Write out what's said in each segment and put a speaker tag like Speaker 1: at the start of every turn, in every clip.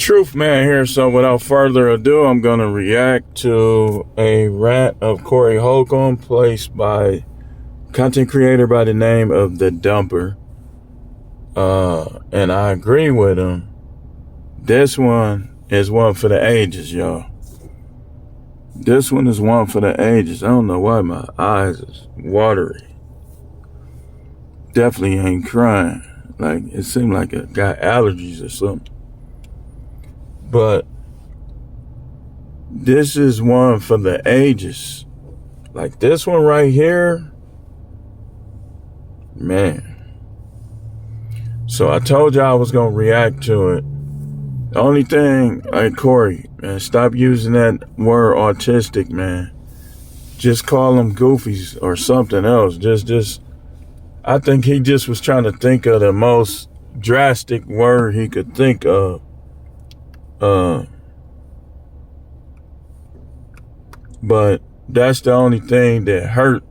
Speaker 1: Truth man here. So without further ado, I'm going to react to a rant of Corey Holcomb placed by content creator by the name of The Dumper. And I agree with him. This one is one for the ages, y'all. This one is one for the ages. I don't know why my eyes is watery. Definitely ain't crying. Like, it seemed like I got allergies or something. But this is one for the ages. Like this one right here, man. So I told you I was going to react to it. The only thing, like Corey, man, stop using that word autistic, man. Just call them goofies or something else. Just, I think he just was trying to think of the most drastic word he could think of. But that's the only thing that hurt,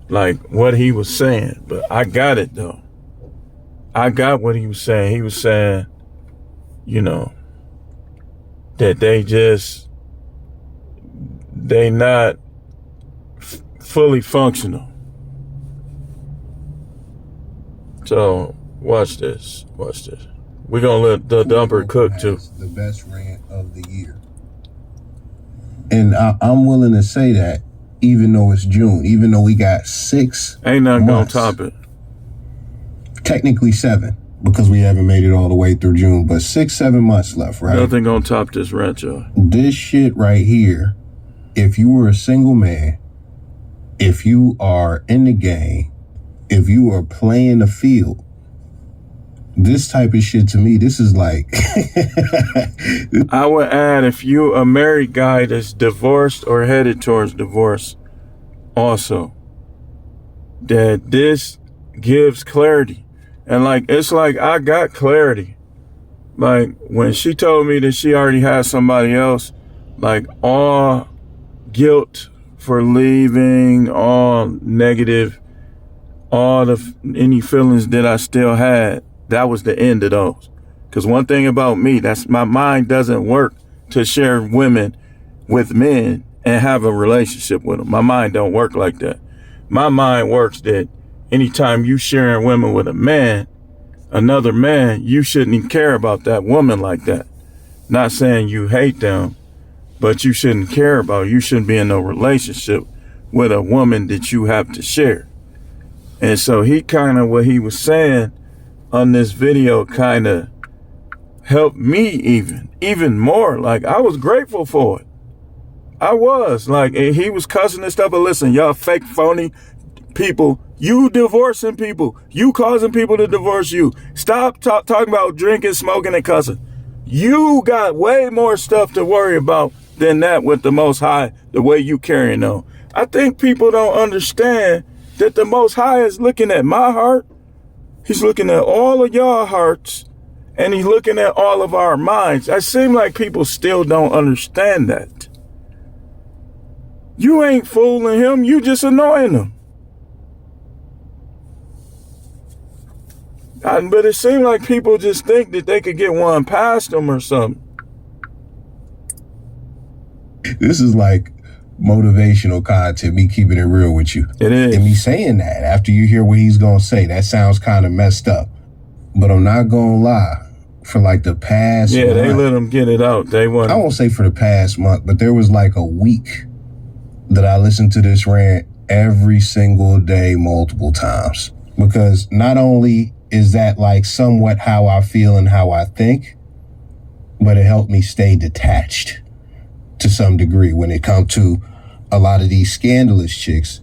Speaker 1: like what he was saying. But I got it though. I got what he was saying. He was saying, you know, that they not fully functional. So watch this. We're going to let the dumper cook too.
Speaker 2: The best rant of the year. And I'm willing to say that, even though it's June, even though we got 6
Speaker 1: ain't nothing
Speaker 2: months,
Speaker 1: gonna top it.
Speaker 2: Technically 7, because we haven't made it all the way through June, but 6-7 months left, right?
Speaker 1: Nothing gonna top this rant, y'all.
Speaker 2: This shit right here, if you were a single man, if you are in the game, if you are playing the field, this type of shit to me, this is like...
Speaker 1: I would add, if you a married guy that's divorced or headed towards divorce, also, that this gives clarity. And like, it's like I got clarity. Like when she told me that she already had somebody else, like all guilt for leaving, all negative, any feelings that I still had, that was the end of those. Because one thing about me, that's my mind doesn't work to share women with men and have a relationship with them. My mind don't work like that. My mind works that anytime you sharing women with a man, another man, you shouldn't even care about that woman like that. Not saying you hate them, but you shouldn't care about, you shouldn't be in a relationship with a woman that you have to share. And so he kind of, what he was saying on this video kind of helped me even more. Like, I was grateful for it. I was like, he was cussing and stuff, but listen, y'all fake, phony people, you divorcing people, you causing people to divorce you. Stop talking about drinking, smoking, and cussing. You got way more stuff to worry about than that with the Most High, the way you carrying on. I think people don't understand that the Most High is looking at my heart. He's looking at all of y'all hearts, and he's looking at all of our minds. It seems like people still don't understand that. You ain't fooling him, you just annoying him. But it seems like people just think that they could get one past them or something.
Speaker 2: This is like motivational content, me keeping it real with you.
Speaker 1: It is.
Speaker 2: And me saying that after you hear what he's going to say, that sounds kind of messed up. But I'm not going to lie, for like the past month,
Speaker 1: they let him get it out. I
Speaker 2: won't say for the past month, but there was like a week that I listened to this rant every single day, multiple times. Because not only is that like somewhat how I feel and how I think, but it helped me stay detached to some degree when it comes to a lot of these scandalous chicks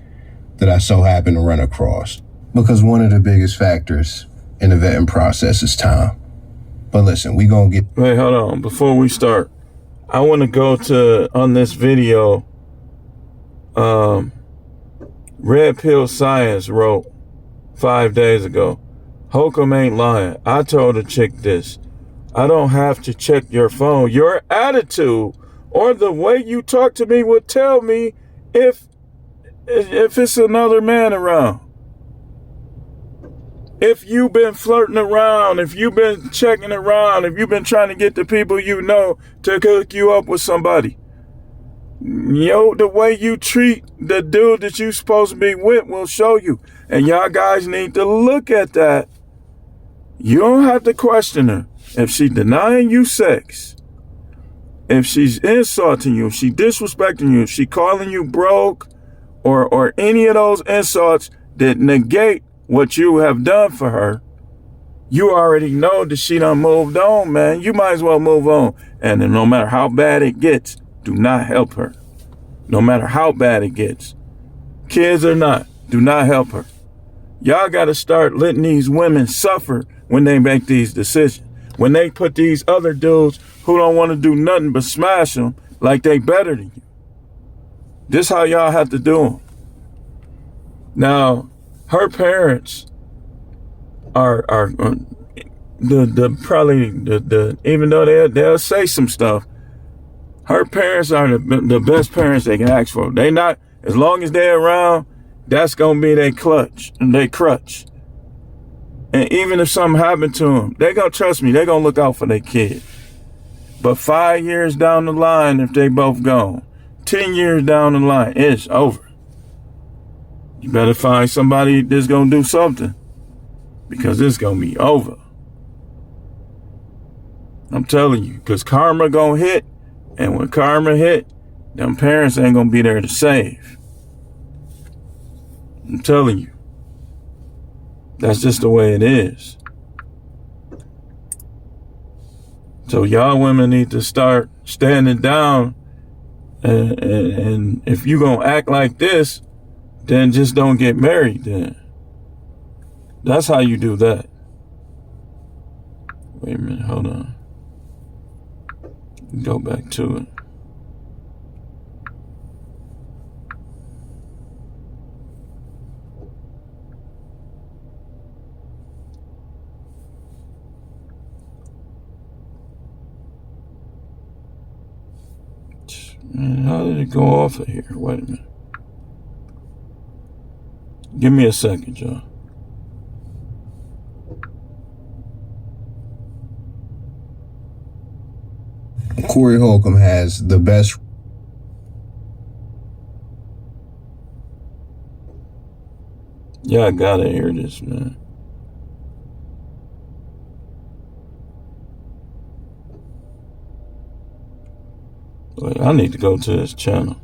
Speaker 2: that I so happen to run across. Because one of the biggest factors in the vetting process is time. But listen, we gonna get...
Speaker 1: Wait, hold on. Before we start, I want to go to, on this video, Red Pill Science wrote 5 days ago, Holcomb ain't lying. I told a chick this. I don't have to check your phone. Your attitude or the way you talk to me would tell me if it's another man around. if you've been flirting around, if you've been checking around, if you've been trying to get the people you know to hook you up with somebody, the way you treat the dude that you supposed to be with will show you. And y'all guys need to look at that. You don't have to question her. If she denying you sex, if she's insulting you, if she disrespecting you, if she calling you broke, or any of those insults that negate what you have done for her, you already know that she done moved on, man. You might as well move on. And no matter how bad it gets, do not help her. No matter how bad it gets. Kids or not, do not help her. Y'all got to start letting these women suffer when they make these decisions. When they put these other dudes who don't want to do nothing but smash them like they better than you. This how y'all have to do them. Now, her parents are the even though they'll say some stuff, her parents are the best parents they can ask for. They not, as long as they're around, that's gonna be their clutch and their crutch. And even if something happened to them, they gonna trust me. They gonna look out for their kid. But 5 years down the line, if they both gone, 10 years down the line, it's over. You better find somebody that's gonna do something, because it's gonna be over. I'm telling you, because karma gonna hit, and when karma hit, them parents ain't gonna be there to save. I'm telling you. That's just the way it is. So y'all women need to start standing down, and if you gonna act like this, then just don't get married then. That's how you do that. Wait a minute, hold on. Go back to it. Man, how did it go off of here? Wait a minute. Give me a second, y'all.
Speaker 2: Corey Holcomb has the best.
Speaker 1: Yeah, I gotta hear this, man. Wait, I need to go to his channel.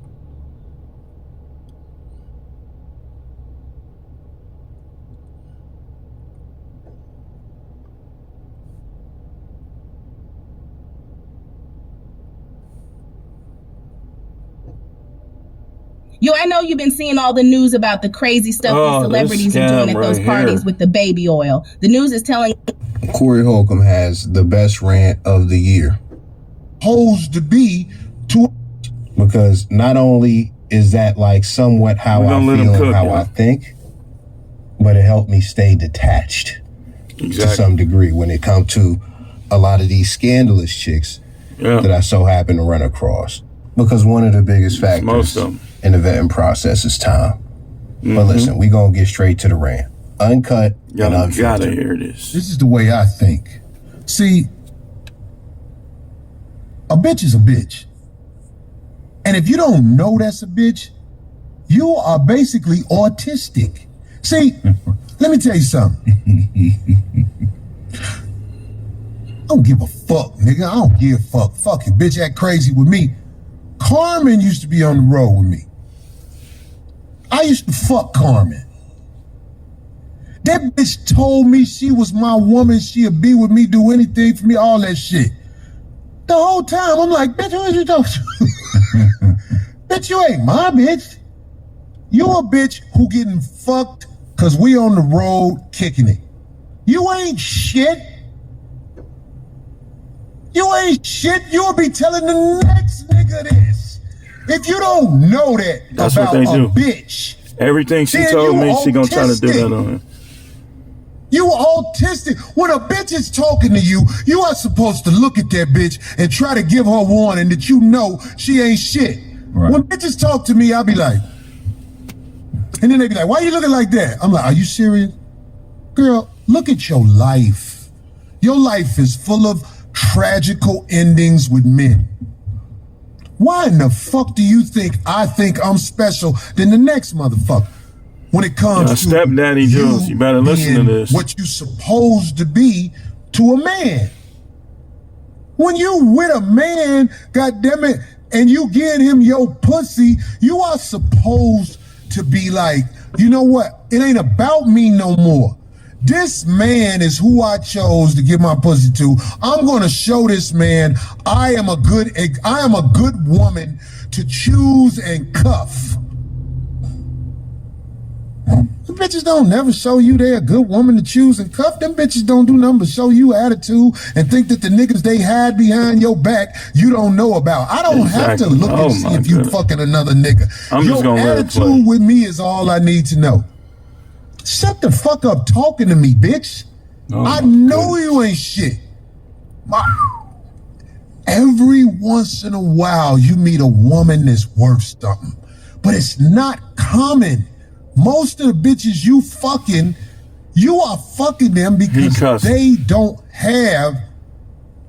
Speaker 3: Yo, I know you've been seeing all the news about the crazy stuff these celebrities are doing at those parties with the baby oil. The news is telling
Speaker 2: Corey Holcomb has the best rant of the year.
Speaker 4: Supposed to be to,
Speaker 2: because not only is that like somewhat how I feel and how I think, but it helped me stay detached to some degree when it comes to a lot of these scandalous chicks that I so happen to run across. Because one of the biggest factors in the vetting process is time. But listen, we gonna get straight to the rant. Uncut and unfiltered.
Speaker 1: Gotta hear this.
Speaker 4: This is the way I think. See, a bitch is a bitch. And if you don't know that's a bitch, you are basically autistic. See, let me tell you something. I don't give a fuck, nigga. I don't give a fuck. Fuck it, bitch act crazy with me. Carmen used to be on the road with me. I used to fuck Carmen. That bitch told me she was my woman, she'd be with me, do anything for me, all that shit. The whole time, I'm like, bitch, who is you talking to? Bitch, you ain't my bitch. You a bitch who getting fucked because we on the road kicking it. You ain't shit. You ain't shit. You'll be telling the next nigga this. If you don't know that
Speaker 1: That's
Speaker 4: about
Speaker 1: what they do.
Speaker 4: a bitch.
Speaker 1: Everything she told me, she gonna try to do that on him.
Speaker 4: You autistic. When a bitch is talking to you, you are supposed to look at that bitch and try to give her warning that you know she ain't shit. Right. When bitches talk to me, I'll be like, and then they be like, why you looking like that? I'm like, are you serious? Girl, Look at your life. Your life is full of tragical endings with men. Why in the fuck do you think I think I'm special than the next motherfucker? When it comes to
Speaker 1: stepdaddy Jules, you better listen to this.
Speaker 4: What you supposed to be to a man. When you with a man, goddammit, and you get him your pussy, you are supposed to be like, you know what? It ain't about me no more. This man is who I chose to give my pussy to. I'm gonna show this man I am a good woman to choose and cuff. Them bitches don't never show you they're a good woman to choose and cuff. Them bitches don't do nothing but show you attitude and think that the niggas they hide behind your back you don't know about. I don't have to look and see if you fucking another nigga.
Speaker 1: I'm just gonna let it play.
Speaker 4: Your attitude with me is all I need to know. Shut the fuck up talking to me, bitch. I know you ain't shit. Every once in a while, you meet a woman that's worth something, but it's not common. Most of the bitches you are fucking them because they don't have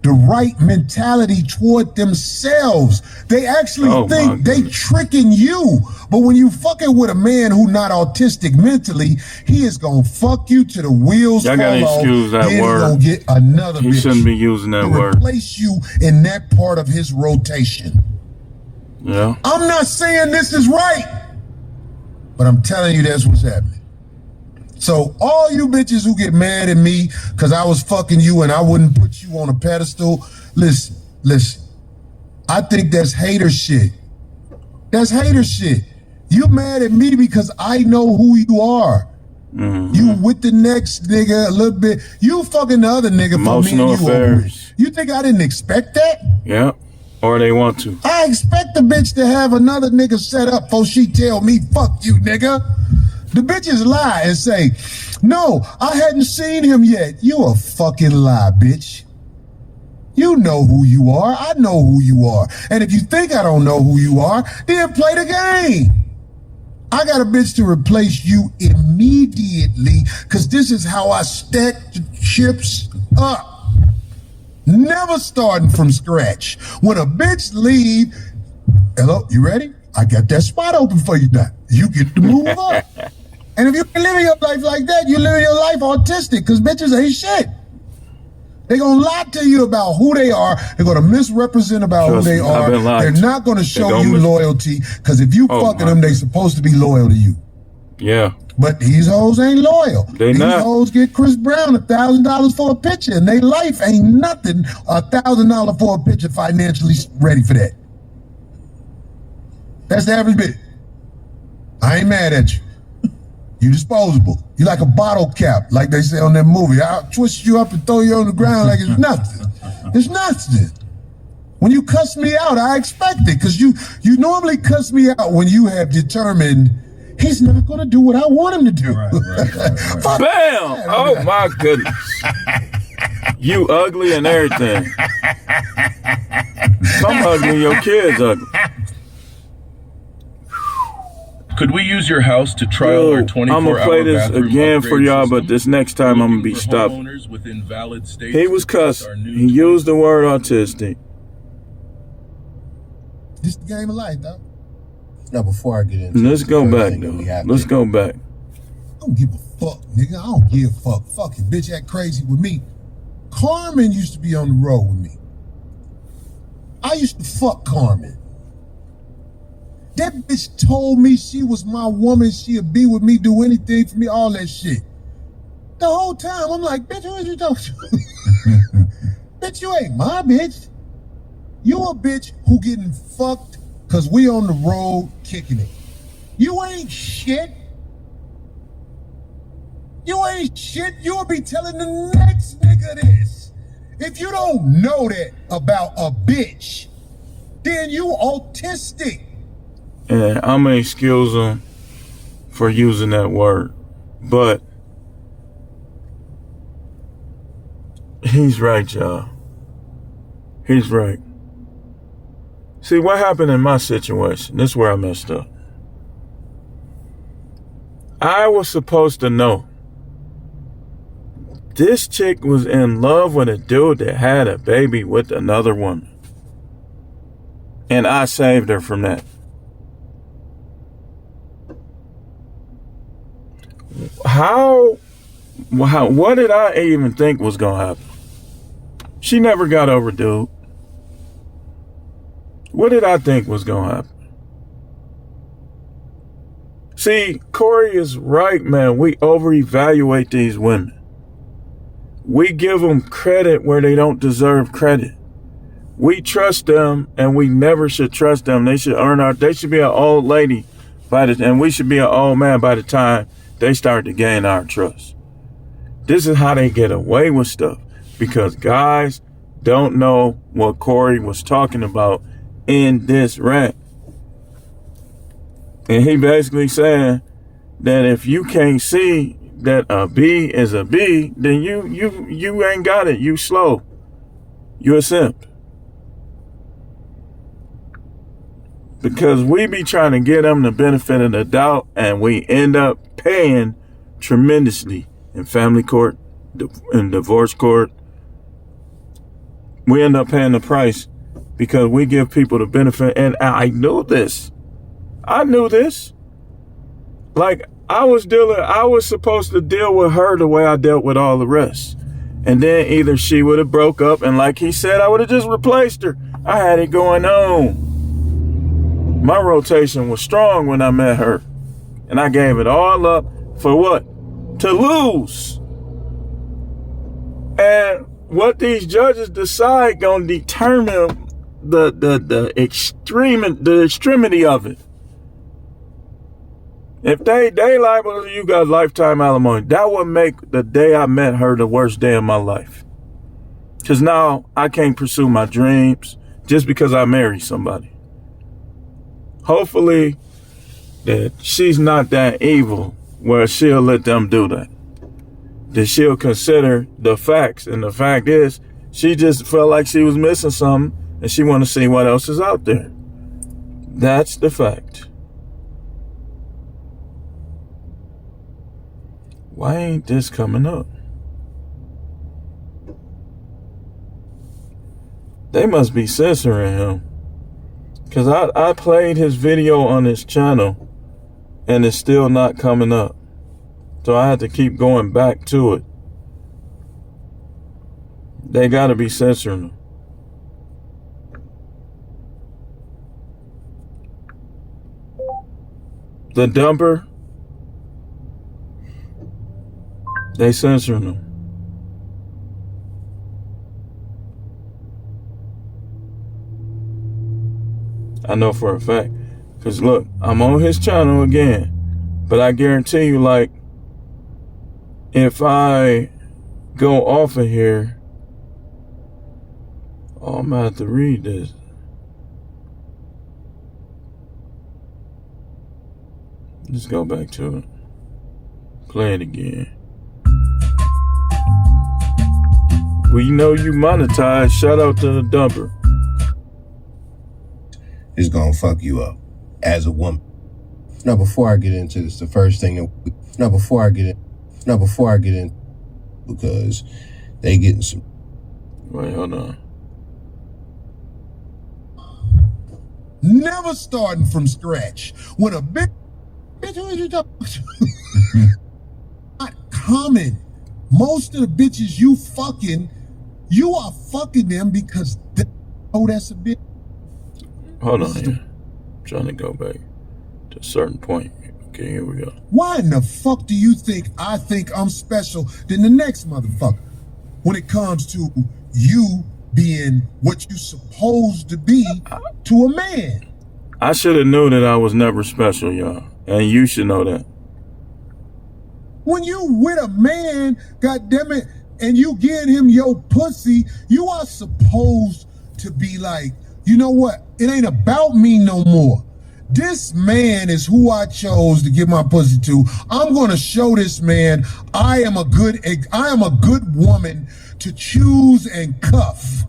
Speaker 4: the right mentality toward themselves. They actually think they tricking you. But when you fucking with a man who not autistic mentally, he is gonna fuck you to the wheels fall off.
Speaker 1: Y'all gotta excuse that word.
Speaker 4: Gonna get another
Speaker 1: he
Speaker 4: bitch
Speaker 1: shouldn't be using that word.
Speaker 4: Replace you in that part of his rotation.
Speaker 1: Yeah.
Speaker 4: I'm not saying this is right, but I'm telling you that's what's happening. So all you bitches who get mad at me because I was fucking you and I wouldn't put you on a pedestal, listen. I think that's hater shit. That's hater shit. You mad at me because I know who you are. Mm-hmm. You with the next nigga a little bit. You fucking the other nigga
Speaker 1: Emotional
Speaker 4: for me and you. You think I didn't expect that?
Speaker 1: Yeah. Or they want to.
Speaker 4: I expect the bitch to have another nigga set up before she tell me, fuck you, nigga. The bitches lie and say, no, I hadn't seen him yet. You a fucking lie, bitch. You know who you are. I know who you are. And if you think I don't know who you are, then play the game. I got a bitch to replace you immediately because this is how I stack the chips up. Never starting from scratch. When a bitch leave, hello, you ready? I got that spot open for you now. You get to move up. And if you living your life like that, you living your life autistic because bitches ain't shit. They gonna lie to you about who they are. They're gonna misrepresent about who they are. They're not gonna show you loyalty because if you fucking them, they supposed to be loyal to you.
Speaker 1: Yeah.
Speaker 4: But these hoes ain't loyal. These hoes get Chris Brown $1,000 for a picture and their life ain't nothing. $1,000 for a picture financially ready for that. That's the average bitch. I ain't mad at you. You disposable. You like a bottle cap, like they say on that movie. I'll twist you up and throw you on the ground like it's nothing. It's nothing. When you cuss me out, I expect it, because you normally cuss me out when you have determined he's not going to do what I want him to do. Right.
Speaker 1: Bam! Oh my goodness. You ugly and everything. Some ugly, your kids ugly.
Speaker 5: Could we use your house to trial our 24-hour
Speaker 1: I'm gonna play this again for y'all, but this next time I'm gonna be stopped. He was cussing. He used the word autistic.
Speaker 4: This the game of life, though. Now, before I get into
Speaker 1: let's go back, though. Let's go back.
Speaker 4: I don't give a fuck, nigga. I don't give a fuck. Fucking bitch act crazy with me. Carmen used to be on the road with me. I used to fuck Carmen. That bitch told me she was my woman, she'd be with me, do anything for me, all that shit. The whole time, I'm like, bitch, who is you talking to? Bitch, you ain't my bitch. You a bitch who getting fucked because we on the road kicking it. You ain't shit. You ain't shit. You'll be telling the next nigga this. If you don't know that about a bitch, then you autistic.
Speaker 1: And I'm going to excuse him for using that word. But he's right, y'all. He's right. See, what happened in my situation, this is where I messed up. I was supposed to know This chick was in love with a dude that had a baby with another woman. And I saved her from that. What did I even think was going to happen? She never got over dude. What did I think was going to happen? See, Corey is right, man. We over-evaluate these women. We give them credit where they don't deserve credit. We trust them, and we never should trust them. They should be an old lady and we should be an old man by the time they start to gain our trust. This is how they get away with stuff, because guys don't know what Corey was talking about in this rant. And he basically saying that if you can't see that a B is a B, then you ain't got it. You slow. You a simp. Because we be trying to get them the benefit of the doubt, and we end up paying tremendously in family court, in divorce court. We end up paying the price because we give people the benefit. And I knew this. Like, I was supposed to deal with her the way I dealt with all the rest. And then either she would have broke up, and like he said, I would have just replaced her. I had it going on. My rotation was strong when I met her. And I gave it all up for what? To lose. And what these judges decide gonna determine the extremity of it. If they liable, you got lifetime alimony. That would make the day I met her the worst day of my life. Because now I can't pursue my dreams just because I married somebody. Hopefully that she's not that evil where she'll let them do that. That she'll consider the facts. And the fact is, she just felt like she was missing something and she want to see what else is out there. That's the fact. Why ain't this coming up? They must be censoring him. Because I played his video on his channel and it's still not coming up. So I had to keep going back to it. They got to be censoring him. The dumper, they censoring him. I know for a fact. Because look, I'm on his channel again. But I guarantee you, like, if I go off of here, oh, I'm gonna have to read this. Let's go back to it. Play it again. We know you monetized. Shout out to the dumper.
Speaker 2: Is gonna fuck you up as a woman. Now, before I get into this, the first thing that before I get in, because they getting some.
Speaker 1: Wait, hold on.
Speaker 4: Never starting from scratch. When a bitch, who is you talking to? Not common. Most of the bitches you are fucking them because they know that's a bitch.
Speaker 1: Hold on here. I'm trying to go back to a certain point. Okay, here we go.
Speaker 4: Why in the fuck do you think I think I'm special than the next motherfucker when it comes to you being what you supposed to be to a man?
Speaker 1: I should have known that I was never special, y'all. And you should know that.
Speaker 4: When you with a man, goddammit, and you give him your pussy, you are supposed to be like, you know what? It ain't about me no more. This man is who I chose to give my pussy to. I'm gonna show this man I am a good woman to choose and cuff.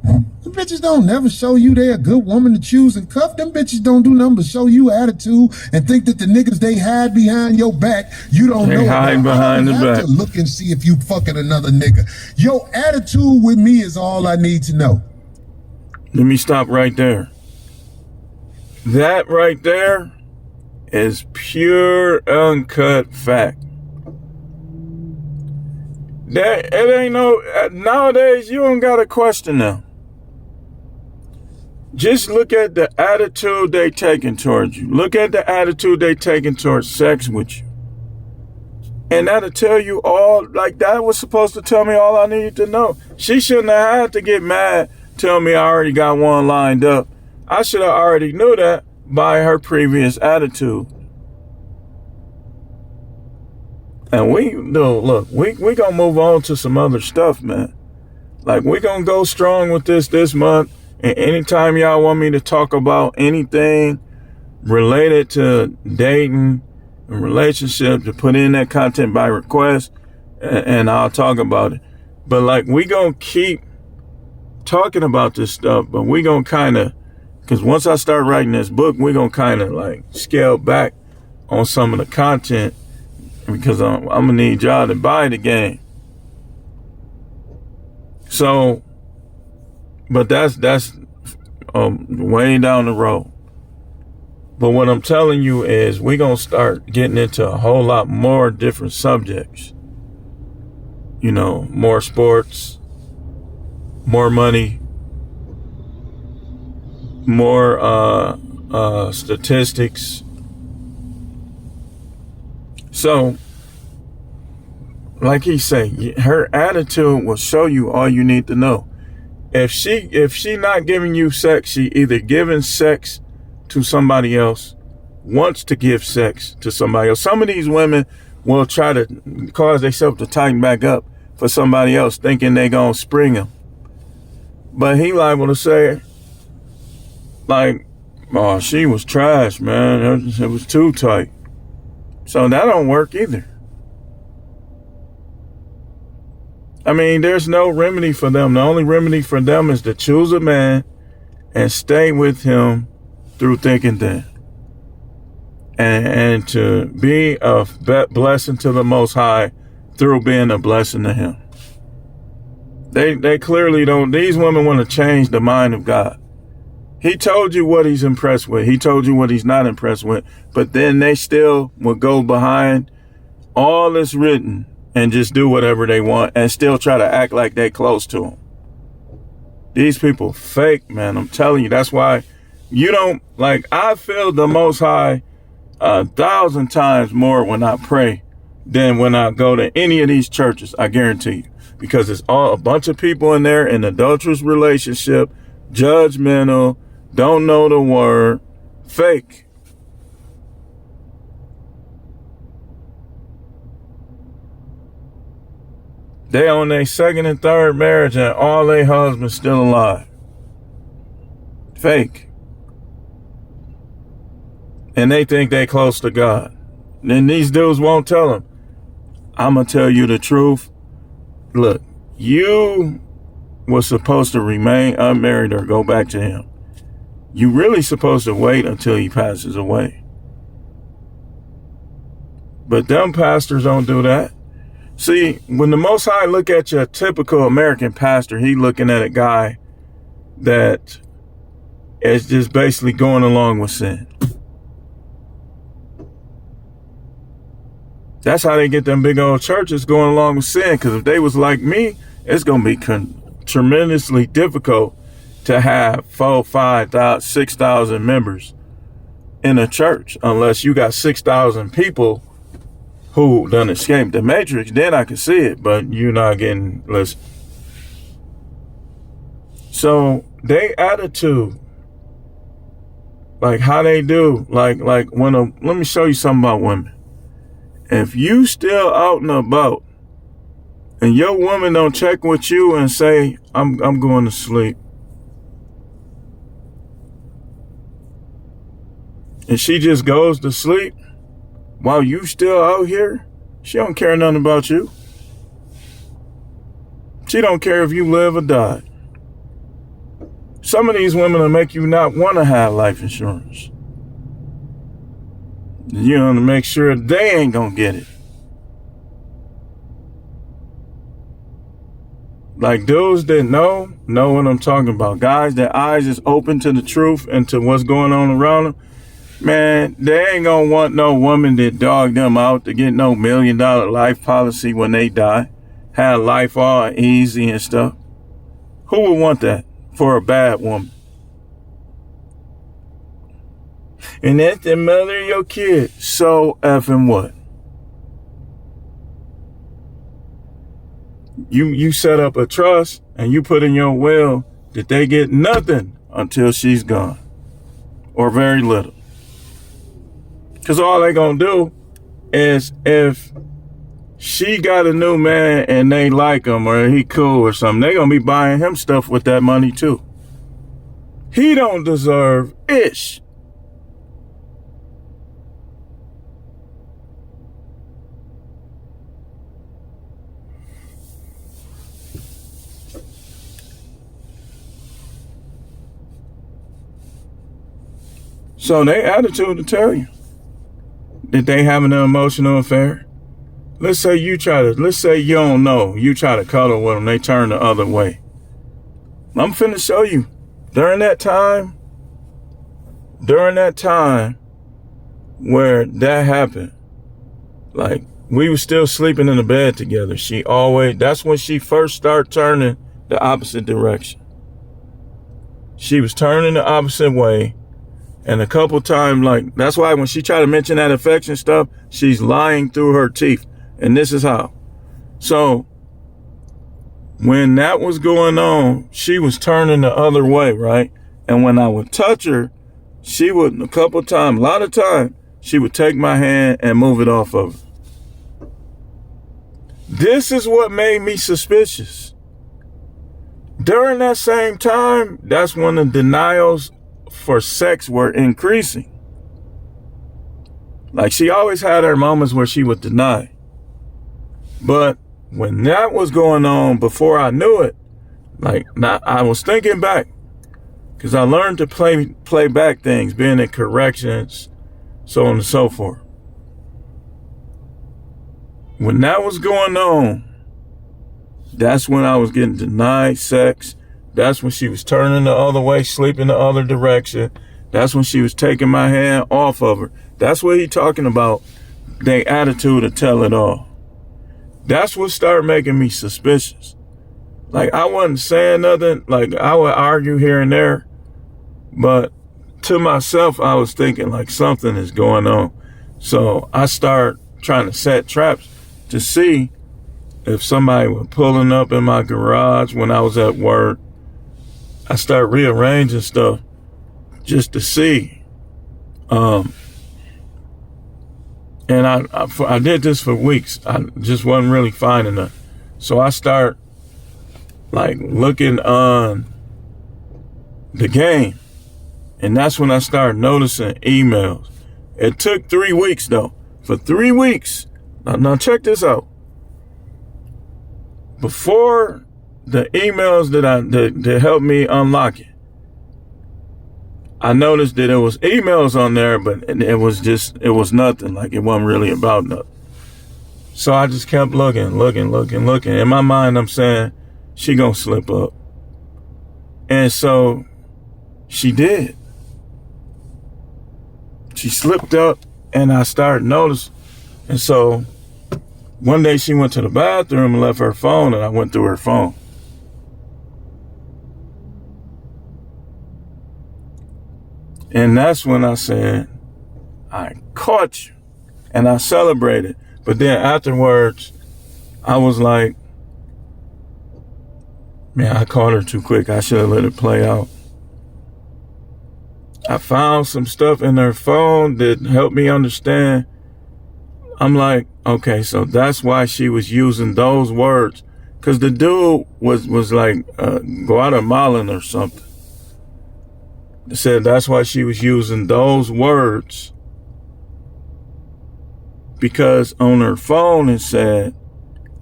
Speaker 4: Bitch, bitches don't never show you they a good woman to choose and cuff. Them bitches don't do nothing but show you attitude and think that the niggas they hide behind your back, you don't know.
Speaker 1: They hide behind the back.
Speaker 4: To look and see if you fucking another nigga. Your attitude with me is all I need to know.
Speaker 1: Let me stop right there. That right there is pure uncut fact. That it ain't no nowadays you don't gotta question them. Just look at the attitude they taking towards you. Look at the attitude they taking towards sex with you. And that'll tell you all, like that was supposed to tell me all I needed to know. She shouldn't have had to get mad, tell me I already got one lined up. I should have already knew that by her previous attitude. And we gonna move on to some other stuff, man. Like we gonna go strong with this month. And anytime y'all want me to talk about anything related to dating and relationships, to put in that content by request, and I'll talk about it. But like we gonna keep talking about this stuff, but we gonna kind of, because once I start writing this book, we gonna kind of like scale back on some of the content, because I'm gonna need y'all to buy the game. So, but that's way down the road. But what I'm telling you is we gonna start getting into a whole lot more different subjects. You know, more sports, more money, more statistics. So, like he say, her attitude will show you all you need to know. If she not giving you sex, she either giving sex to somebody else, wants to give sex to somebody else. Some of these women will try to cause themselves to tighten back up for somebody else, thinking they gonna spring them. But he liable to say, like, oh, she was trash, man. It was too tight. So that don't work either. I mean, there's no remedy for them. The only remedy for them is to choose a man and stay with him through thick and thin. And to be a blessing to the Most High through being a blessing to him. They clearly don't. These women want to change the mind of God. He told you what he's impressed with. He told you what he's not impressed with. But then they still will go behind all that's written and just do whatever they want and still try to act like they close to him. These people fake, man. I'm telling you. That's why you don't, like, I feel the Most High 1,000 times more when I pray than when I go to any of these churches. I guarantee you. Because it's all a bunch of people in there in adulterous relationship, judgmental, don't know the word, fake. They on their second and third marriage and all their husbands still alive. Fake. And they think they close to God. Then these dudes won't tell them, I'm going to tell you the truth. Look, you were supposed to remain unmarried or go back to him. You really supposed to wait until he passes away. But them pastors don't do that. See, when the Most High look at your typical American pastor, he looking at a guy that is just basically going along with sin. That's how they get them big old churches going along with sin. Because if they was like me, it's going to be tremendously difficult to have 4,000, 5,000, 6,000 members in a church. Unless you got 6,000 people who done escaped the matrix, then I can see it. But you're not getting, listen. So they attitude, like how they do, like when let me show you something about women. If you still out and about and your woman don't check with you and say, I'm going to sleep, and she just goes to sleep while you still out here, she don't care nothing about you. She don't care if you live or die. Some of these women will make you not want to have life insurance. You know, to make sure they ain't gonna get it. Like dudes that know what I'm talking about. Guys that eyes is open to the truth and to what's going on around them. Man, they ain't gonna want no woman that dog them out to get no $1 million life policy when they die. Have life all easy and stuff. Who would want that for a bad woman? And that's the mother of your kid. So effing what? You set up a trust and you put in your will that they get nothing until she's gone. Or very little. Because all they gonna do is if she got a new man and they like him or he cool or something, they gonna be buying him stuff with that money too. He don't deserve ish. So they attitude to tell you that they having an emotional affair. Let's say you don't know, you try to cuddle with them, they turn the other way. I'm finna show you, during that time where that happened, like we were still sleeping in the bed together. That's when she first started turning the opposite direction. She was turning the opposite way. And a couple times, like, that's why when she tried to mention that affection stuff, she's lying through her teeth. And this is how. So, when that was going on, she was turning the other way, right? And when I would touch her, she would, a lot of times, she would take my hand and move it off of her. This is what made me suspicious. During that same time, that's when the denials for sex were increasing. Like she always had her moments where she would deny. But when that was going on, before I knew it, I was thinking back, because I learned to play back things, being in corrections, so on and so forth. When that was going on, that's when I was getting denied sex. That's when she was turning the other way, sleeping the other direction. That's when she was taking my hand off of her. That's what he talking about, their attitude to tell it all. That's what started making me suspicious. Like, I wasn't saying nothing. Like, I would argue here and there. But to myself, I was thinking, like, something is going on. So I start trying to set traps to see if somebody was pulling up in my garage when I was at work. I started rearranging stuff just to see. And I did this for weeks. I just wasn't really finding it. So I start like looking on the game. And that's when I started noticing emails. It took 3 weeks though. For 3 weeks. Now check this out. Before the emails that helped me unlock it, I noticed that there was emails on there, but it was nothing. Like, it wasn't really about nothing. So I just kept looking. In my mind, I'm saying, she gonna slip up. And so she did. She slipped up and I started noticing. And so one day she went to the bathroom and left her phone, and I went through her phone. And that's when I said, I caught you. And I celebrated. But then afterwards, I was like, man, I caught her too quick. I should have let it play out. I found some stuff in her phone that helped me understand. I'm like, okay, so that's why she was using those words. Because the dude was like Guatemalan or something. It said that's why she was using those words. Because on her phone it said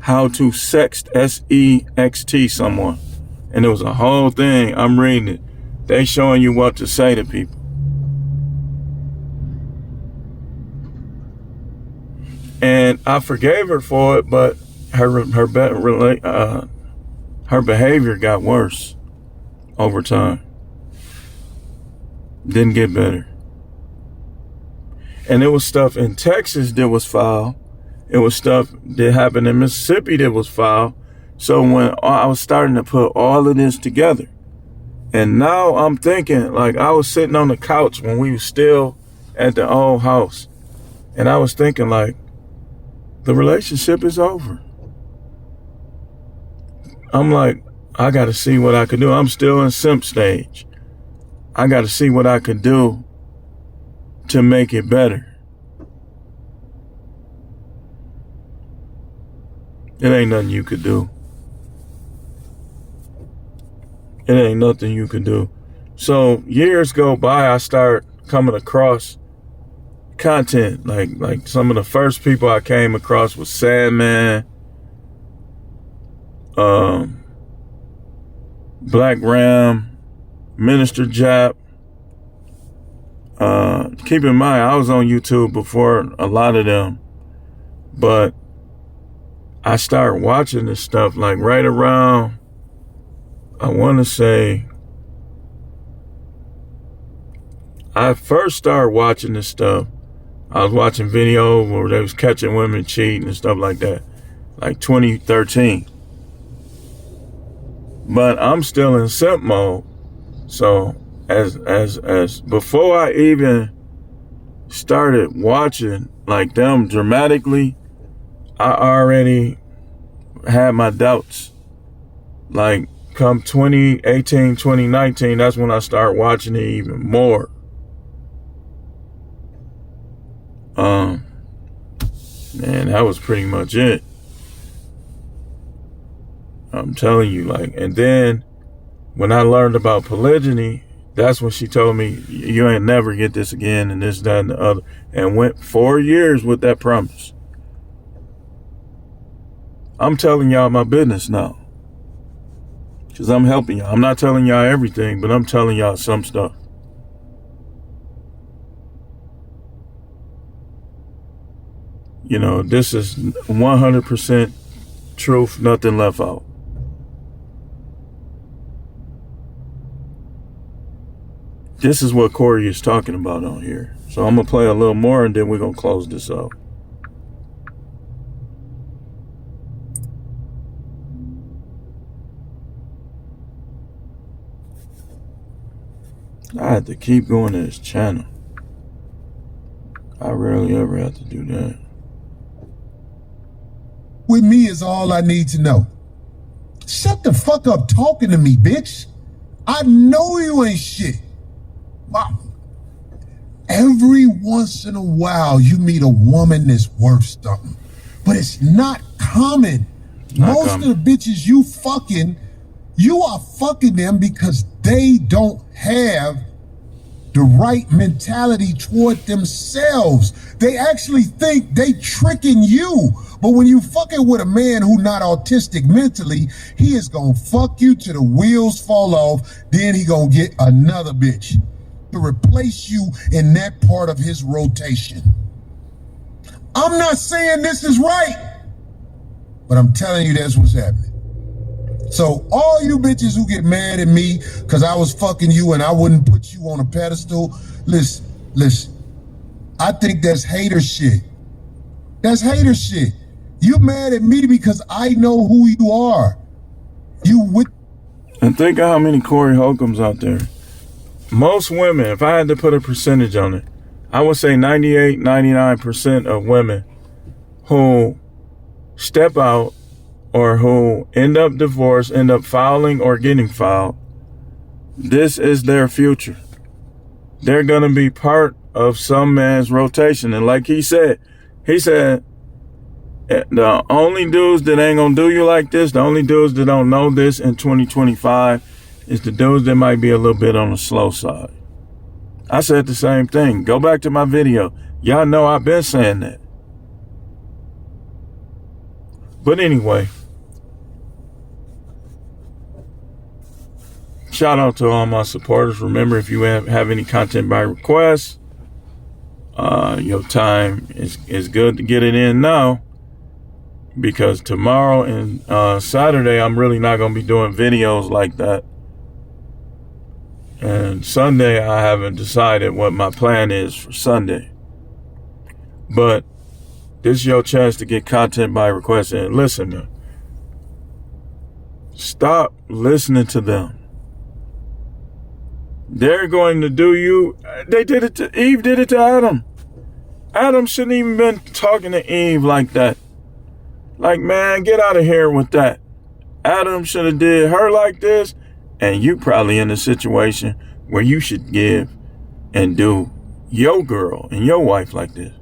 Speaker 1: how to sext, sext someone. And it was a whole thing. I'm reading it. They showing you what to say to people. And I forgave her for it, but her behavior got worse over time. Didn't get better. And it was stuff in Texas that was foul. It was stuff that happened in Mississippi that was foul. So when I was starting to put all of this together, and now I'm thinking, like, I was sitting on the couch when we were still at the old house, and I was thinking, like, the relationship is over. I'm like, I got to see what I could do. I'm still in simp stage. I got to see what I could do to make it better. It ain't nothing you could do. It ain't nothing you could do. So years go by, I start coming across content. Like some of the first people I came across was Sandman, Black Ram, Minister Jap. Keep in mind, I was on YouTube before a lot of them, but I started watching this stuff like right around, I want to say, I first started watching this stuff. I was watching videos where they was catching women cheating and stuff like that, like 2013. But I'm still in simp mode. So as before I even started watching like them dramatically, I already had my doubts. Like come 2018, 2019, that's when I started watching it even more. And that was pretty much it. I'm telling you, like, and then when I learned about polygyny, that's when she told me, you ain't never get this again, and this, that, and the other, and went 4 years with that promise. I'm telling y'all my business now, because I'm helping y'all. I'm not telling y'all everything, but I'm telling y'all some stuff. You know, this is 100% truth, nothing left out. This is what Corey is talking about on here. So I'm going to play a little more and then we're going to close this out. I had to keep going to his channel. I rarely ever have to do that.
Speaker 4: With me is all I need to know. Shut the fuck up talking to me, bitch. I know you ain't shit. Wow. Every once in a while, you meet a woman that's worth something. But it's not common. Most of the bitches you are fucking them because they don't have the right mentality toward themselves. They actually think they tricking you. But when you fucking with a man who not autistic mentally, he is gonna fuck you till the wheels fall off. Then he gonna get another bitch to replace you in that part of his rotation. I'm not saying this is right, but I'm telling you that's what's happening. So all you bitches who get mad at me because I was fucking you and I wouldn't put you on a pedestal, listen. I think that's hater shit. That's hater shit. You mad at me because I know who you are.
Speaker 1: And think of how many Corey Holcombs out there. Most women, if I had to put a percentage on it, I would say 98, 99% of women who step out or who end up divorced, end up filing or getting filed, this is their future. They're going to be part of some man's rotation. And like he said, the only dudes that ain't going to do you like this, the only dudes that don't know this in 2025 is the dudes that might be a little bit on the slow side. I said the same thing. Go back to my video. Y'all know I've been saying that. But anyway, Shout out to all my supporters. Remember, if you have any content by request, your time is good to get it in now, because tomorrow and Saturday I'm really not going to be doing videos like that. And Sunday I haven't decided what my plan is for Sunday. But this is your chance to get content by request. And listen, stop listening to them. They're going to do you. They did it to Eve, did it to Adam. Adam shouldn't even been talking to Eve like that. Like, man, get out of here with that. Adam should have did her like this, and you probably in a situation where you should give and do your girl and your wife like this.